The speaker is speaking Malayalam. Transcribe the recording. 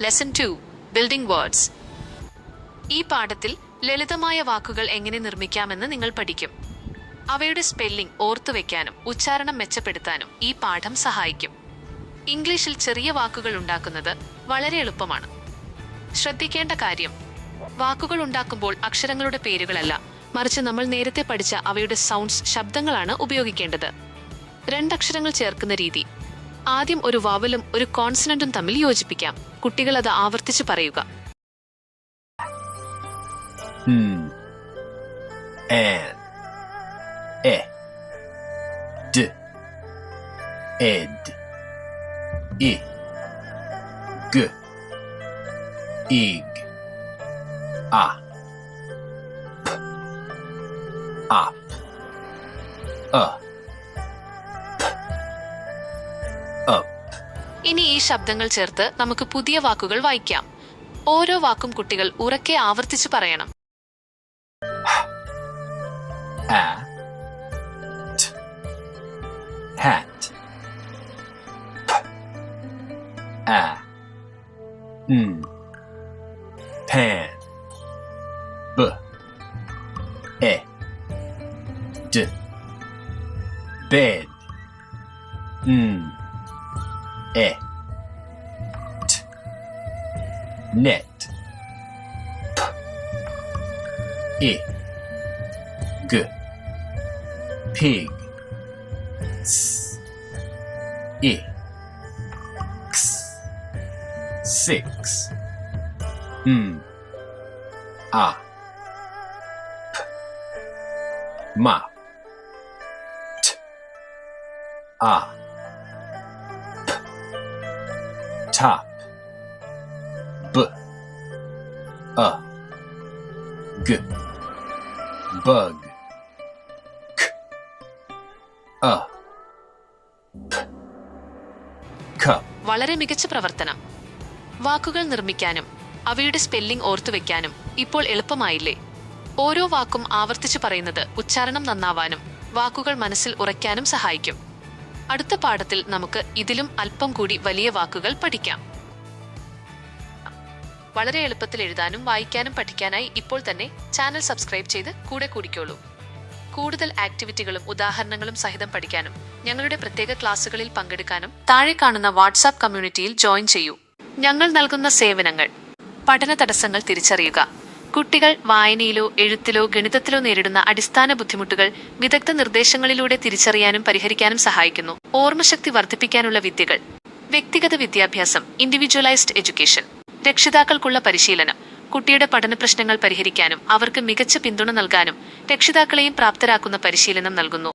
Lesson 2 building words. ഈ പാഠത്തിൽ ലളിതമായ വാക്കുകൾ എങ്ങനെ നിർമ്മിക്കാമെന്ന് നിങ്ങൾ പഠിക്കും. അവയുടെ സ്പെല്ലിംഗ് ഓർത്തുവെക്കാനും ഉച്ചാരണം മെച്ചപ്പെടുത്താനും ഈ പാഠം സഹായിക്കും. ഇംഗ്ലീഷിൽ ചെറിയ വാക്കുകൾ ഉണ്ടാക്കുന്നത് വളരെ എളുപ്പമാണ്. ശ്രദ്ധിക്കേണ്ട കാര്യം, വാക്കുകൾ ഉണ്ടാക്കുമ്പോൾ അക്ഷരങ്ങളുടെ പേരുകളല്ല, മറിച്ച് നമ്മൾ നേരത്തെ പഠിച്ച അവയുടെ സൗണ്ട്സ്, ശബ്ദങ്ങളാണ് ഉപയോഗിക്കേണ്ടത്. രണ്ടക്ഷരങ്ങൾ ചേർക്കുന്ന രീതി. ആദ്യം ഒരു വവലും ഒരു കോൺസണന്റും തമ്മിൽ യോജിപ്പിക്കാം. കുട്ടികൾ അത് ആവർത്തിച്ച് പറയുക. ഇനി ഈ ശബ്ദങ്ങൾ ചേർത്ത് നമുക്ക് പുതിയ വാക്കുകൾ വായിക്കാം. ഓരോ വാക്കും കുട്ടികൾ ഉറക്കെ ആവർത്തിച്ചു പറയണം. hat, pan, b, e, d, bed, e, t, net, p, I, g, pig, s, I, x, six, a, p, map, t, a, p, top, b, a, g, bug, k, a, p, cup. വളരെ മികച്ച പ്രവർത്തനം. വാക്കുകൾ നിർമ്മിക്കാനും അവയുടെ സ്പെല്ലിംഗ് ഓർത്തുവെക്കാനും ഇപ്പോൾ എളുപ്പമായില്ലേ? ഓരോ വാക്കും ആവർത്തിച്ചു പറയുന്നത് ഉച്ചാരണം നന്നാവാനും വാക്കുകൾ മനസ്സിൽ ഉറയ്ക്കാനും സഹായിക്കും. അടുത്ത പാഠത്തിൽ നമുക്ക് ഇതിലും അല്പം കൂടി വലിയ വാക്കുകൾ പഠിക്കാം. വളരെ എളുപ്പത്തിൽ എഴുതാനും വായിക്കാനും പഠിക്കാനായി ഇപ്പോൾ തന്നെ ചാനൽ സബ്സ്ക്രൈബ് ചെയ്ത് കൂടെ കൂടിക്കോളൂ. കൂടുതൽ ആക്ടിവിറ്റികളും ഉദാഹരണങ്ങളും സഹിതം പഠിക്കാനും ഞങ്ങളുടെ പ്രത്യേക ക്ലാസുകളിൽ പങ്കെടുക്കാനും താഴെ കാണുന്ന വാട്സാപ്പ് കമ്മ്യൂണിറ്റിയിൽ ജോയിൻ ചെയ്യൂ. ഞങ്ങൾ നൽകുന്ന സേവനങ്ങൾ: പഠന തടസ്സങ്ങൾ തിരിച്ചറിയുക. കുട്ടികൾ വായനയിലോ എഴുത്തിലോ ഗണിതത്തിലോ നേരിടുന്ന അടിസ്ഥാന ബുദ്ധിമുട്ടുകൾ വിദഗ്ധ നിർദ്ദേശങ്ങളിലൂടെ തിരിച്ചറിയാനും പരിഹരിക്കാനും സഹായിക്കുന്നു. ഓർമ്മശക്തി വർദ്ധിപ്പിക്കാനുള്ള വിദ്യകൾ: വ്യക്തിഗത വിദ്യാഭ്യാസം, ഇൻഡിവിജ്വലൈസ്ഡ് എഡ്യൂക്കേഷൻ. രക്ഷിതാക്കൾക്കുള്ള പരിശീലനം: കുട്ടിയുടെ പഠന പ്രശ്നങ്ങൾ പരിഹരിക്കാനും അവർക്ക് മികച്ച പിന്തുണ നൽകാനും രക്ഷിതാക്കളെയും പ്രാപ്തരാക്കുന്ന പരിശീലനം നൽകുന്നു.